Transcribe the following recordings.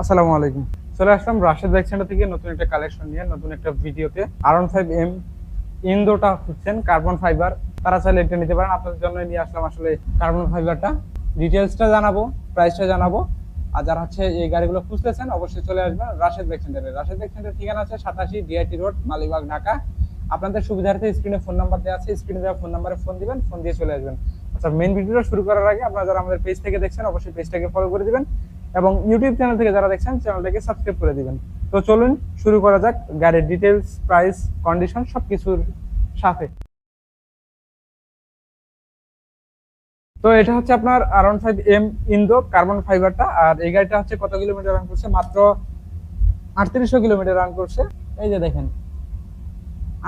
আসসালামু আলাইকুম। চলে আসলাম রাশেদ বাইক সেন্টার থেকে নতুন একটা কালেকশন নিয়ে, নতুন একটা ভিডিওতে। R15M ইন্দোটা খুঁজছেন কার্বন ফাইবার, তারা চাইলে এটা নিতে পারেন। আপনাদের জন্য নিয়ে আসলাম আসলে কার্বন ফাইবারটা। ডিটেলসটা জানাবো, প্রাইসটা জানাবো। আর যারা হচ্ছে এই গাড়িগুলো খুঁজতেছেন অবশ্যই চলে আসবেন রাশেদ বাইক সেন্টারে। রাশেদ বাইক সেন্টার ঠিকানা আছে 87 ডিআইটি রোড, মালিবাগ, ঢাকা। আপনাদের সুবিধার্থে স্ক্রিনে ফোন নাম্বার দেওয়া আছে, স্ক্রিনে দেওয়া ফোন নাম্বারে ফোন দিবেন, ফোন দিয়ে চলে আসবেন। আচ্ছা, মেইন ভিডিওটা শুরু করার আগে আপনারা যারা আমাদের পেজ থেকে দেখছেন অবশ্যই পেজটাকে ফলো করে দিবেন এবং ইউটিউব চ্যানেল থেকে যারা দেখছেন চ্যানেলটাকে সাবস্ক্রাইব করে দিবেন। তো চলুন শুরু করা যাক গাড়ির ডিটেলস, প্রাইস, কন্ডিশন সবকিছুর সাথে। তো এটা হচ্ছে আপনার R15M ইন্দো কার্বন ফাইবারটা। আর এই গাড়িটা হচ্ছে কত কিলোমিটার রান করছে? মাত্র 3800 কিলোমিটার রান করছে। এই যে দেখেন,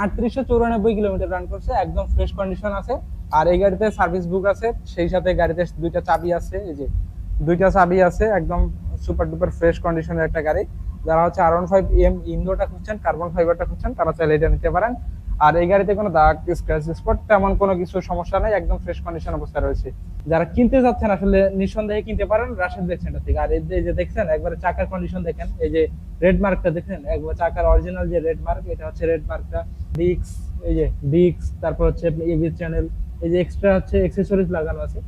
3894 কিলোমিটার রান করছে, একদম ফ্রেশ কন্ডিশন আছে। আর এই গাড়িতে সার্ভিস বুক আছে, সেই সাথে গাড়িতে দুইটা চাবি আছে। এই যে দুইটা চাবি আছে, একদম সুপার ডুপার ফ্রেশ কন্ডিশনের একটা গাড়ি। যারা হচ্ছে R15M ইন্দোটা খুঁজছেন, কার্বন ফাইবারটা খুঁজছেন, তারা চাইলে এটা নিতে পারেন। আর এই গাড়িতে কোনো দাগ, স্ক্র্যাচ, স্পট তেমন কোনো কিছু সমস্যা নেই, একদম ফ্রেশ কন্ডিশন অবস্থায় রয়েছে। যারা কিনতে যাচ্ছেন আসলে নিঃসন্দেহে কিনতে পারেন রাশেদ বাইক সেন্টার থেকে। আর এই যে দেখছেন একবারে চাকার কন্ডিশন দেখেন, এই যে রেড মার্কটা দেখেন, একবার চাকার অরিজিনাল যে রেড মার্ক, এটা হচ্ছে রেড মার্কটা। ডিক্স, এই যে ডিক্স, তারপর হচ্ছে এবিএস চ্যানেল, এই যে এক্সট্রা হচ্ছে অ্যাক্সেসরিজ লাগানো আছে।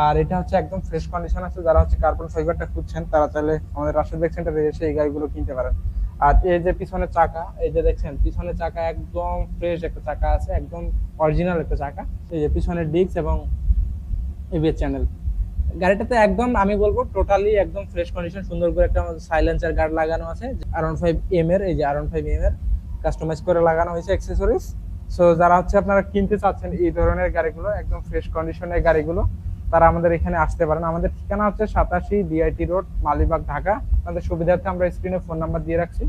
আর এটা হচ্ছে একদম ফ্রেশ কন্ডিশন আছে। যারা হচ্ছে কার্বন ফাইবারটা খুঁজছেন তারা চাইলে আমাদের রাশেদ বাইক সেন্টারে এসে এই গাড়িগুলো কিনতে পারেন। আর এই যে পিছনের চাকা, এই যে দেখছেন পিছনের চাকা একদম ফ্রেশ একটা চাকা আছে, একদম অরিজিনাল একটা চাকা। এই যে পিছনের ডিস্ক এবং এবিএস চ্যানেল। গাড়িটাতে একদম আমি বলবো টোটালি একদম ফ্রেশ কন্ডিশন, সুন্দর করে একটা সাইলেন্সার গার্ড লাগানো আছে R15M এর। এই যে R15M এর কাস্টমাইজ করে লাগানো হয়েছে অ্যাক্সেসরিজ। সো যারা হচ্ছে আপনারা কিনতে চাচ্ছেন এই ধরনের গাড়িগুলো, একদম ফ্রেশ কন্ডিশনের গাড়িগুলো, তারা আমাদের এখানে আসতে পারেন। আমাদের ঠিকানা হচ্ছে 87 ডিআইটি রোড, মালিবাগ, ঢাকা। আপনাদের সুবিধার্থে আমরা স্ক্রিনে ফোন নাম্বার দিয়ে রাখছি,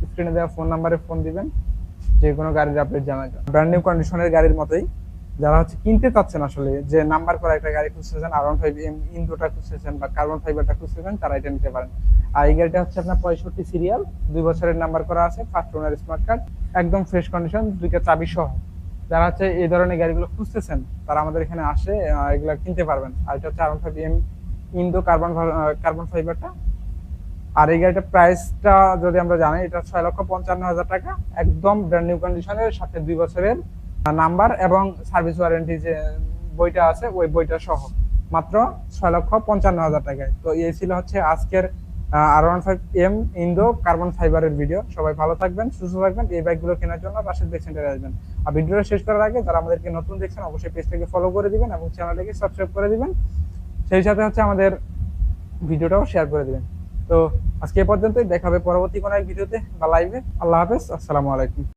স্ক্রিনে দেওয়া ফোন নাম্বারে ফোন দিবেন, যে কোনো গাড়ির আপডেট জানা যায়। ব্র্যান্ড নিউ কন্ডিশনের গাড়ির মতোই। যারা হচ্ছে কিনতে চাচ্ছেন আসলে, যে নাম্বার করা একটা গাড়ি খুঁজতেছেন, R15M ইন্দোটা খুঁজতেছেন বা কার্বন ফাইবারটা খুঁজতেছেন, তারা এটা নিতে পারেন। আর এই গাড়িটা হচ্ছে আপনার 65 সিরিয়াল, 2 বছরের নাম্বার করা আছে, ফার্স্ট ওনার স্মার্ট কার্ড, একদম ফ্রেশ কন্ডিশন, দুইটা চাবি সহ। যারা হচ্ছে এই ধরনের গাড়িগুলো খুঁজতেছেন তারা আমাদের এখানে আসে এগুলো কিনতে পারবেন। আর এটা হচ্ছে R15M ইন্দো কার্বন ফাইবারটা। আর এই গাড়িটার প্রাইসটা যদি আমরা জানি, এটা 6,55,000 টাকা, একদম ব্র্যান্ড নিউ কন্ডিশনের সাথে 2 বছরের নাম্বার এবং সার্ভিস ওয়ারেন্টি যে বইটা আছে ওই বইটা সহ, মাত্র 6,55,000 টাকায়। তো এই ছিল হচ্ছে আজকের R15M ইন্দো কার্বন ফাইবারের ভিডিও। সবাই ভালো থাকবেন, সুস্থ থাকবেন। এই বাইকগুলো কেনার জন্য রাশেদ বাইক সেন্টারে আসবেন। আর ভিডিওটা শেষ করার আগে যারা আমাদেরকে নতুন দেখছেন অবশ্যই পেজটাকে ফলো করে দিবেন এবং চ্যানেলটাকে সাবস্ক্রাইব করে দিবেন। সেই সাথে হচ্ছে আমাদের ভিডিওটাও শেয়ার করে দিবেন। তো আজকে এ পর্যন্তই, দেখা হবে পরবর্তী কোনো এক ভিডিওতে বা লাইভে। আল্লাহ হাফেজ, আসসালামু আলাইকুম।